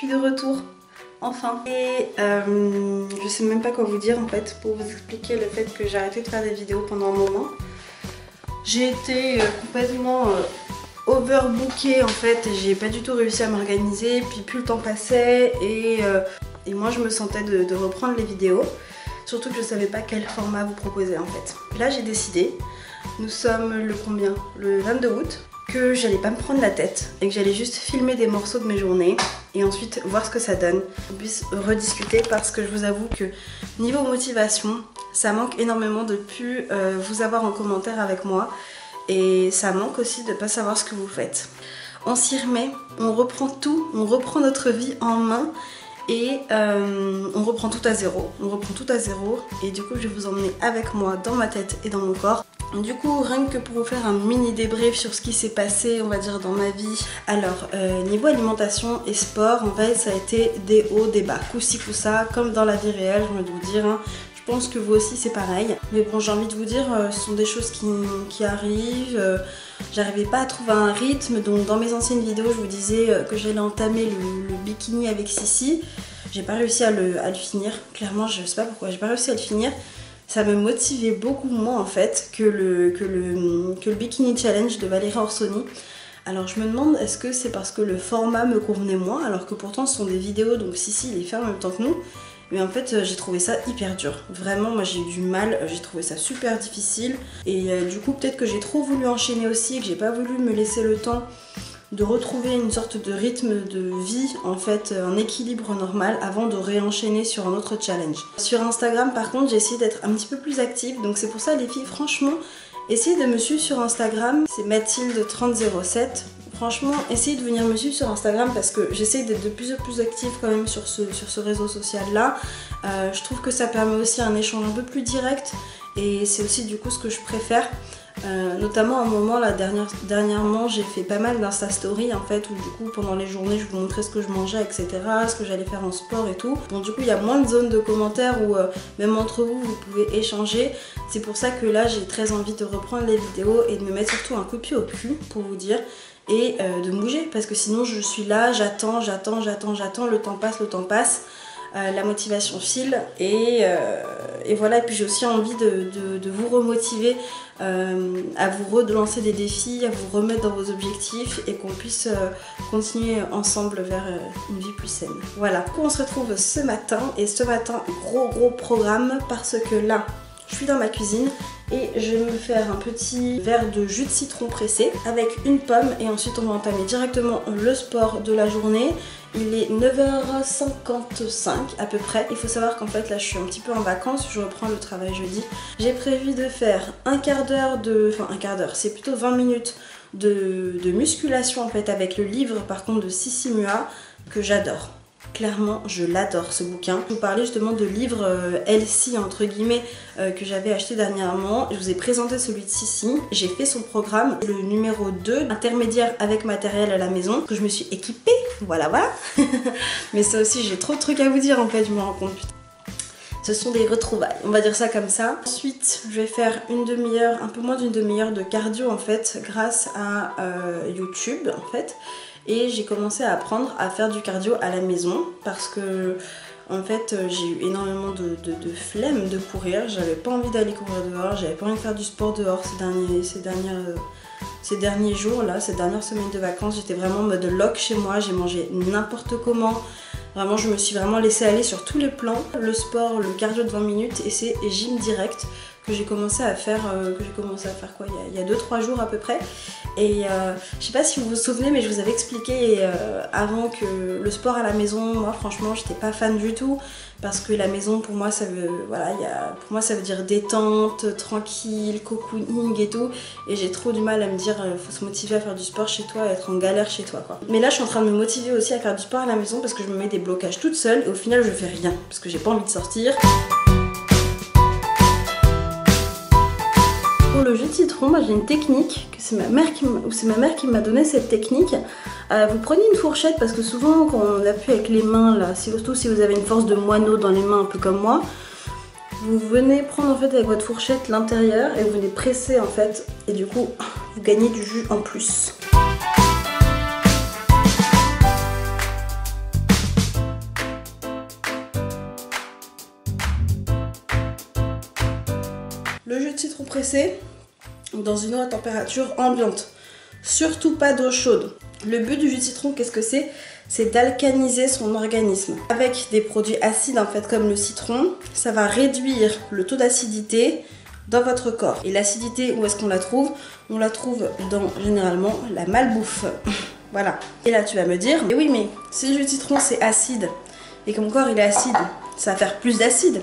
suis de retour, enfin. Et je sais même pas quoi vous dire en fait pour vous expliquer le fait que j'ai arrêté de faire des vidéos pendant un moment. J'ai été complètement overbookée en fait, j'ai pas du tout réussi à m'organiser, puis plus le temps passait et moi je me sentais de reprendre les vidéos. Surtout que je savais pas quel format vous proposer en fait. Là j'ai décidé, nous sommes le combien? Le 22 août, que j'allais pas me prendre la tête et que j'allais juste filmer des morceaux de mes journées et ensuite voir ce que ça donne. On puisse rediscuter parce que je vous avoue que niveau motivation, ça manque énormément de plus vous avoir en commentaire avec moi et ça manque aussi de pas savoir ce que vous faites. On s'y remet, on reprend tout, on reprend notre vie en main. Et on reprend tout à zéro, et du coup je vais vous emmener avec moi dans ma tête et dans mon corps. Du coup rien que pour vous faire un mini débrief sur ce qui s'est passé on va dire dans ma vie. Alors niveau alimentation et sport en fait ça a été des hauts, des bas, coup-ci coup-ça comme dans la vie réelle j'ai envie de vous dire hein. Je pense que vous aussi c'est pareil. Mais bon j'ai envie de vous dire ce sont des choses qui arrivent. J'arrivais pas à trouver un rythme, donc dans mes anciennes vidéos je vous disais que j'allais entamer le bikini avec Sissi. J'ai pas réussi à le finir, clairement je sais pas pourquoi, j'ai pas réussi à le finir. Ça me motivait beaucoup moins en fait que le bikini challenge de Valérie Orsoni. Alors je me demande est-ce que c'est parce que le format me convenait moins alors que pourtant ce sont des vidéos donc Sissi il les fait en même temps que nous. Mais en fait j'ai trouvé ça hyper dur, vraiment moi j'ai eu du mal, j'ai trouvé ça super difficile et du coup peut-être que j'ai trop voulu enchaîner aussi, que j'ai pas voulu me laisser le temps de retrouver une sorte de rythme de vie, en fait un équilibre normal avant de réenchaîner sur un autre challenge. Sur Instagram par contre j'ai essayé d'être un petit peu plus active, donc c'est pour ça les filles franchement essayez de me suivre sur Instagram, c'est Mathilde3007. Franchement, essayez de venir me suivre sur Instagram parce que j'essaye d'être de plus en plus active quand même sur ce réseau social là. Je trouve que ça permet aussi un échange un peu plus direct et c'est aussi du coup ce que je préfère. Notamment à un moment là, dernièrement j'ai fait pas mal d'insta story en fait où du coup pendant les journées je vous montrais ce que je mangeais etc, ce que j'allais faire en sport et tout. Bon du coup il y a moins de zones de commentaires où même entre vous vous pouvez échanger. C'est pour ça que là j'ai très envie de reprendre les vidéos et de me mettre surtout un coup de pied au cul pour vous dire. Et de me bouger parce que sinon je suis là, j'attends, le temps passe, la motivation file et voilà. Et puis j'ai aussi envie de vous remotiver à vous relancer des défis, à vous remettre dans vos objectifs et qu'on puisse continuer ensemble vers une vie plus saine. Voilà, du coup on se retrouve ce matin et ce matin gros programme parce que là je suis dans ma cuisine et je vais me faire un petit verre de jus de citron pressé avec une pomme et ensuite on va entamer directement le sport de la journée. Il est 9h55 à peu près. Il faut savoir qu'en fait là je suis un petit peu en vacances, je reprends le travail jeudi. J'ai prévu de faire un quart d'heure, c'est plutôt 20 minutes de musculation en fait avec le livre par contre de Sissi Mua que j'adore. Clairement, je l'adore ce bouquin. Je vous parlais justement de livre healthy entre guillemets que j'avais acheté dernièrement. Je vous ai présenté celui de Sissi. J'ai fait son programme, le numéro 2, intermédiaire avec matériel à la maison, que je me suis équipée. Voilà. Mais ça aussi, j'ai trop de trucs à vous dire en fait, je me rends compte. Ce sont des retrouvailles, on va dire ça comme ça. Ensuite, je vais faire une demi-heure, un peu moins d'une demi-heure de cardio en fait, grâce à YouTube en fait. Et j'ai commencé à apprendre à faire du cardio à la maison parce que en fait j'ai eu énormément de flemme de courir, j'avais pas envie d'aller courir dehors, j'avais pas envie de faire du sport dehors ces derniers jours là, ces dernières semaines de vacances. J'étais vraiment en mode lock chez moi, j'ai mangé n'importe comment, vraiment je me suis vraiment laissée aller sur tous les plans. Le sport, le cardio de 20 minutes et c'est gym direct que j'ai commencé à faire quoi, il y a 2-3 jours à peu près. Et je sais pas si vous vous souvenez mais je vous avais expliqué avant que le sport à la maison, moi franchement j'étais pas fan du tout parce que la maison pour moi ça veut, voilà, pour moi ça veut dire détente, tranquille, cocooning et tout, et j'ai trop du mal à me dire faut se motiver à faire du sport chez toi, être en galère chez toi quoi. Mais là je suis en train de me motiver aussi à faire du sport à la maison parce que je me mets des blocages toute seule et au final je fais rien parce que j'ai pas envie de sortir. Pour le jus de citron, moi j'ai une technique, c'est ma mère qui m'a donné cette technique. Vous prenez une fourchette parce que souvent quand on appuie avec les mains, là, surtout si vous avez une force de moineau dans les mains un peu comme moi, vous venez prendre en fait avec votre fourchette l'intérieur et vous venez presser en fait et du coup vous gagnez du jus en plus. le jus de citron pressé dans une eau à température ambiante. Surtout pas d'eau chaude. Le but du jus de citron, qu'est-ce que c'est? C'est d'alcaniser son organisme. Avec des produits acides en fait comme le citron, ça va réduire le taux d'acidité dans votre corps. Et l'acidité, où est-ce qu'on la trouve? On la trouve dans généralement la malbouffe. Voilà. Et là tu vas me dire, mais oui mais si le jus de citron c'est acide et que mon corps il est acide, ça va faire plus d'acide.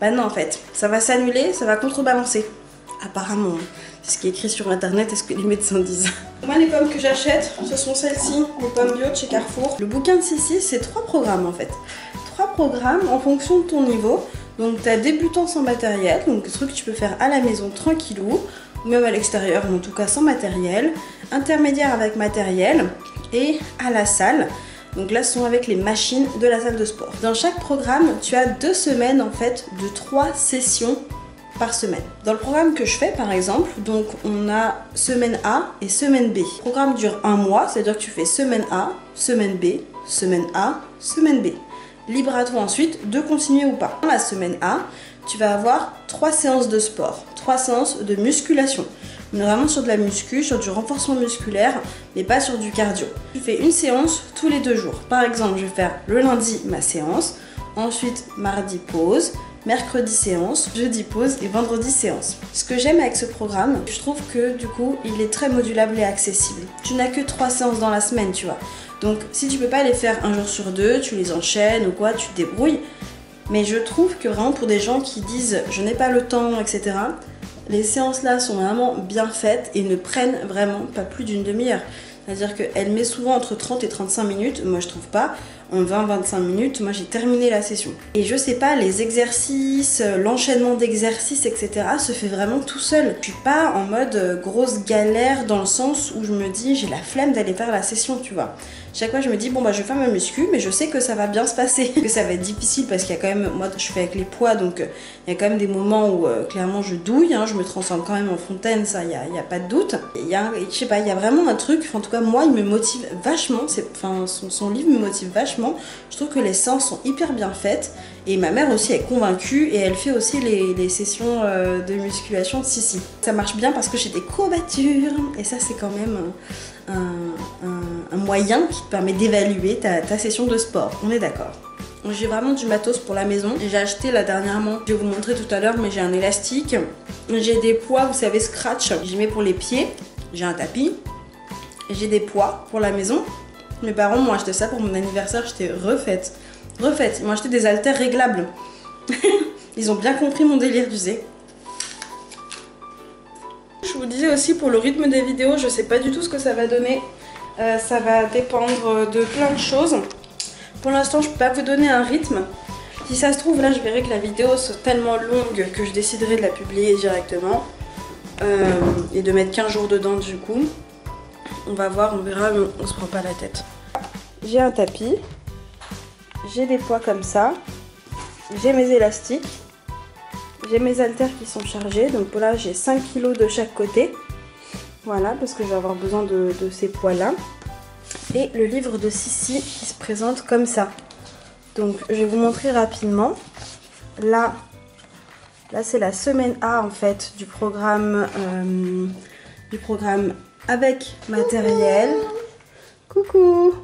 Bah non en fait, ça va s'annuler, ça va contrebalancer. Apparemment, c'est ce qui est écrit sur internet et ce que les médecins disent. Moi les pommes que j'achète, ce sont celles-ci, les pommes bio de chez Carrefour. Le bouquin de Sissi, c'est 3 programmes en fait. 3 programmes en fonction de ton niveau. Donc tu as débutant sans matériel, donc des trucs que tu peux faire à la maison tranquillou, ou même à l'extérieur, mais en tout cas sans matériel. Intermédiaire avec matériel et à la salle. Donc là, ce sont avec les machines de la salle de sport. Dans chaque programme, tu as 2 semaines en fait de 3 sessions par semaine. Dans le programme que je fais par exemple, donc on a semaine A et semaine B. Le programme dure 1 mois, c'est-à-dire que tu fais semaine A, semaine B, semaine A, semaine B. Libre à toi ensuite de continuer ou pas. Dans la semaine A, tu vas avoir 3 séances de sport, 3 séances de musculation. On est vraiment sur de la muscu, sur du renforcement musculaire, mais pas sur du cardio. Tu fais une séance tous les 2 jours. Par exemple, je vais faire le lundi ma séance, ensuite mardi pause, mercredi séance, jeudi pause et vendredi séance. Ce que j'aime avec ce programme, je trouve que du coup, il est très modulable et accessible. Tu n'as que 3 séances dans la semaine, tu vois. Donc si tu peux pas les faire un jour sur 2, tu les enchaînes ou quoi, tu te débrouilles. Mais je trouve que vraiment pour des gens qui disent je n'ai pas le temps, etc., les séances là sont vraiment bien faites et ne prennent vraiment pas plus d'une demi-heure. C'est-à-dire qu'elle met souvent entre 30 et 35 minutes, moi je trouve pas. En 20-25 minutes, moi j'ai terminé la session. Et je sais pas, les exercices, l'enchaînement d'exercices, etc. se fait vraiment tout seul. Je suis pas en mode grosse galère dans le sens où je me dis j'ai la flemme d'aller faire la session, tu vois. Chaque fois je me dis bon bah je vais faire ma muscu, mais je sais que ça va bien se passer. Que ça va être difficile parce qu'il y a quand même, moi je fais avec les poids, donc il y a quand même des moments où clairement je douille, hein, je me transforme quand même en fontaine, ça y a pas de doute. Il y a, je sais pas, il y a vraiment un truc, en tout cas moi il me motive vachement, enfin son livre me motive vachement. Je trouve que les séances sont hyper bien faites et ma mère aussi est convaincue et elle fait aussi les sessions de musculation de Sissi. Ça marche bien parce que j'ai des courbatures et ça c'est quand même un moyen qui te permet d'évaluer ta session de sport, on est d'accord. J'ai vraiment du matos pour la maison. J'ai acheté là dernièrement, je vais vous montrer tout à l'heure, mais j'ai un élastique. J'ai des poids, vous savez, scratch, j'y mets pour les pieds. J'ai un tapis. J'ai des poids pour la maison. Mes parents m'ont acheté ça pour mon anniversaire, j'étais refaite. Ils m'ont acheté des haltères réglables. Ils ont bien compris mon délire, tu sais. Je vous disais aussi pour le rythme des vidéos, je sais pas du tout ce que ça va donner. Ça va dépendre de plein de choses. Pour l'instant, je peux pas vous donner un rythme. Si ça se trouve, là, je verrai que la vidéo soit tellement longue que je déciderai de la publier directement. Et de mettre 15 jours dedans, du coup. On va voir, on verra, mais on se prend pas la tête. J'ai un tapis. J'ai des poids comme ça. J'ai mes élastiques. J'ai mes haltères qui sont chargés. Donc là, j'ai 5 kg de chaque côté. Voilà, parce que je vais avoir besoin de ces poids-là. Et le livre de Sissi qui se présente comme ça. Donc je vais vous montrer rapidement. Là c'est la semaine A en fait du programme avec matériel. Coucou.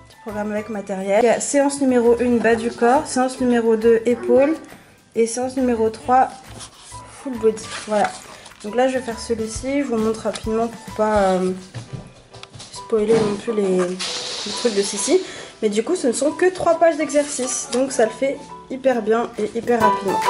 Du programme avec matériel. Il y a séance numéro 1 bas du corps, séance numéro 2 épaules et séance numéro 3 full body. Voilà. Donc là je vais faire celui-ci, je vous montre rapidement pour pas spoiler non plus les trucs de Sissi. Mais du coup ce ne sont que 3 pages d'exercice. Donc ça le fait hyper bien et hyper rapidement.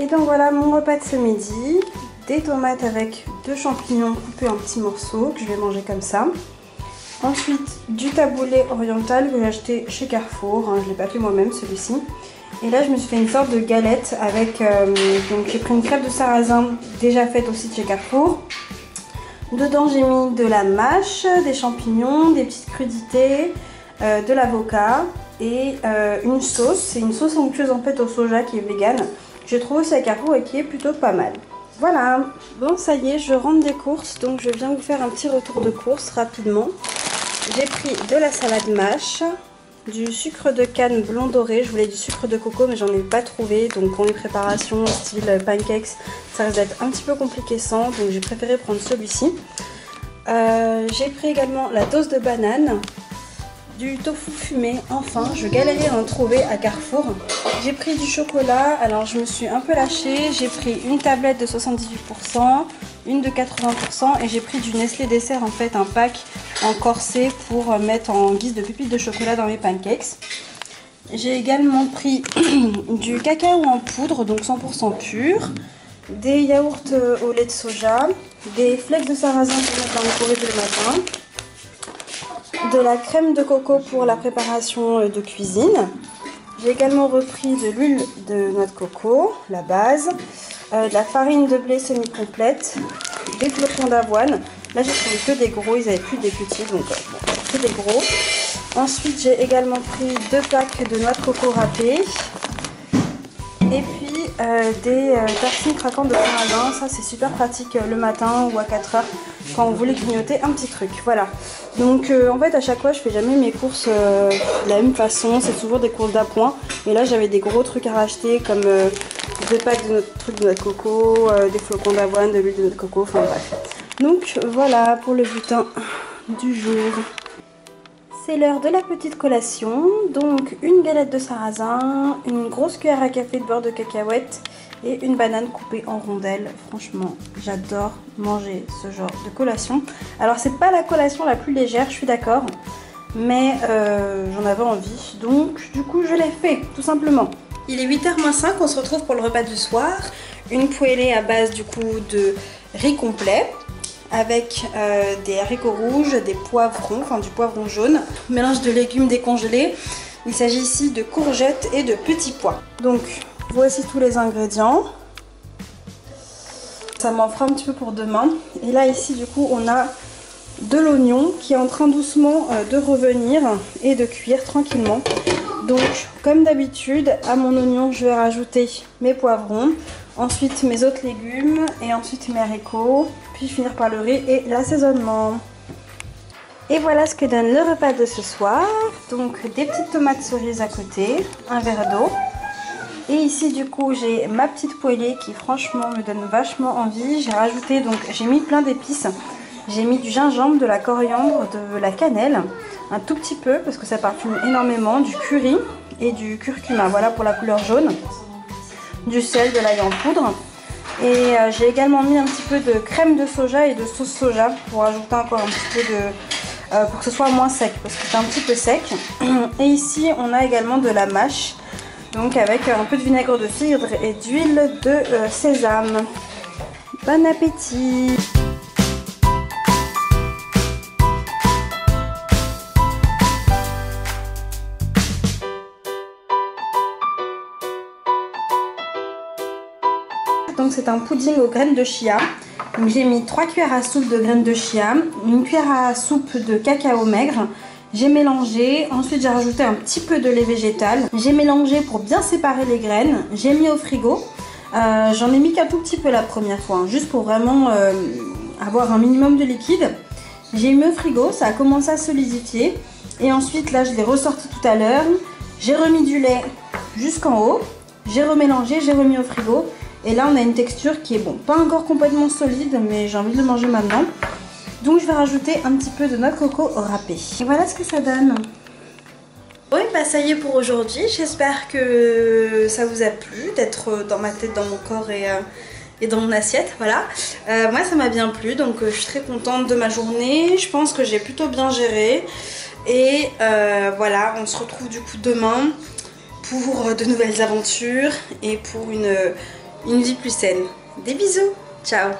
donc voilà mon repas de ce midi. Des tomates avec 2 champignons coupés en petits morceaux que je vais manger comme ça. Ensuite du taboulé oriental que j'ai acheté chez Carrefour, je ne l'ai pas fait moi-même celui-ci. Et là je me suis fait une sorte de galette avec, donc j'ai pris une crêpe de sarrasin déjà faite aussi de chez Carrefour. Dedans j'ai mis de la mâche, des champignons, des petites crudités, de l'avocat et une sauce. C'est une sauce onctueuse en fait au soja qui est végane. J'ai trouvé aussi à Carrefour et qui est plutôt pas mal. Voilà, bon ça y est, je rentre des courses, donc je viens vous faire un petit retour de course rapidement. J'ai pris de la salade mâche, du sucre de canne blanc doré, je voulais du sucre de coco mais j'en ai pas trouvé, donc pour les préparations style pancakes, ça risque d'être un petit peu compliqué sans, donc j'ai préféré prendre celui-ci. J'ai pris également la dose de banane, du tofu fumé, enfin je galérais à en trouver à Carrefour. J'ai pris du chocolat, alors je me suis un peu lâchée, j'ai pris une tablette de 78%, une de 80% et j'ai pris du Nestlé dessert en fait, un pack en corset pour mettre en guise de pépites de chocolat dans mes pancakes. J'ai également pris du cacao en poudre, donc 100% pur, des yaourts au lait de soja, des flakes de sarrasin pour mettre dans le porridge le matin, de la crème de coco pour la préparation de cuisine. J'ai également repris de l'huile de noix de coco, la base, de la farine de blé semi-complète, des flocons d'avoine. Là j'ai trouvé que des gros, ils n'avaient plus des petits, donc bon, que des gros. Ensuite j'ai également pris 2 packs de noix de coco râpées. Et puis des tartines craquantes de sarrasin, ça c'est super pratique le matin ou à 4 h quand vous voulez grignoter un petit truc. Voilà, donc en fait à chaque fois je fais jamais mes courses de la même façon, c'est toujours des courses d'appoint. Et là j'avais des gros trucs à racheter comme 2 packs de trucs de noix de coco, des flocons d'avoine, de l'huile de noix de coco, enfin bref. Donc voilà pour le butin du jour. C'est l'heure de la petite collation, donc une galette de sarrasin, une grosse cuillère à café de beurre de cacahuète et une banane coupée en rondelles. Franchement, j'adore manger ce genre de collation. Alors c'est pas la collation la plus légère, je suis d'accord, mais j'en avais envie, donc du coup je l'ai fait, tout simplement. Il est 8h-5, on se retrouve pour le repas du soir. Une poêlée à base du coup de riz complet, avec des haricots rouges, des poivrons, enfin du poivron jaune, mélange de légumes décongelés. Il s'agit ici de courgettes et de petits pois. Donc voici tous les ingrédients. Ça m'en fera un petit peu pour demain. Et là ici du coup on a de l'oignon qui est en train doucement de revenir et de cuire tranquillement. Donc comme d'habitude à mon oignon je vais rajouter mes poivrons, ensuite mes autres légumes et ensuite mes haricots, puis finir par le riz et l'assaisonnement. Et voilà ce que donne le repas de ce soir. Donc des petites tomates cerises à côté, un verre d'eau. Et ici du coup j'ai ma petite poêlée qui franchement me donne vachement envie. J'ai rajouté, donc j'ai mis plein d'épices. J'ai mis du gingembre, de la coriandre, de la cannelle, un tout petit peu parce que ça parfume énormément, du curry et du curcuma, voilà pour la couleur jaune, du sel, de l'ail en poudre. Et j'ai également mis un petit peu de crème de soja et de sauce soja pour ajouter encore un petit peu de... pour que ce soit moins sec parce que c'est un petit peu sec. Et ici on a également de la mâche, donc avec un peu de vinaigre de cidre et d'huile de sésame. Bon appétit! Donc c'est un pudding aux graines de chia. Donc j'ai mis 3 cuillères à soupe de graines de chia, une cuillère à soupe de cacao maigre. J'ai mélangé, ensuite j'ai rajouté un petit peu de lait végétal. J'ai mélangé pour bien séparer les graines. J'ai mis au frigo. J'en ai mis qu'un tout petit peu la première fois, hein, juste pour vraiment avoir un minimum de liquide. J'ai mis au frigo, ça a commencé à solidifier. Et ensuite là je l'ai ressorti tout à l'heure. J'ai remis du lait jusqu'en haut. J'ai remélangé, j'ai remis au frigo. Et là on a une texture qui est bon, pas encore complètement solide, mais j'ai envie de le manger maintenant. Donc je vais rajouter un petit peu de noix de coco râpée. Et voilà ce que ça donne. Oui, bah ça y est pour aujourd'hui. J'espère que ça vous a plu d'être dans ma tête, dans mon corps et dans mon assiette. Voilà. Moi ça m'a bien plu, donc je suis très contente de ma journée. Je pense que j'ai plutôt bien géré. Et voilà, on se retrouve du coup demain pour de nouvelles aventures et pour une une vie plus saine. Des bisous, ciao.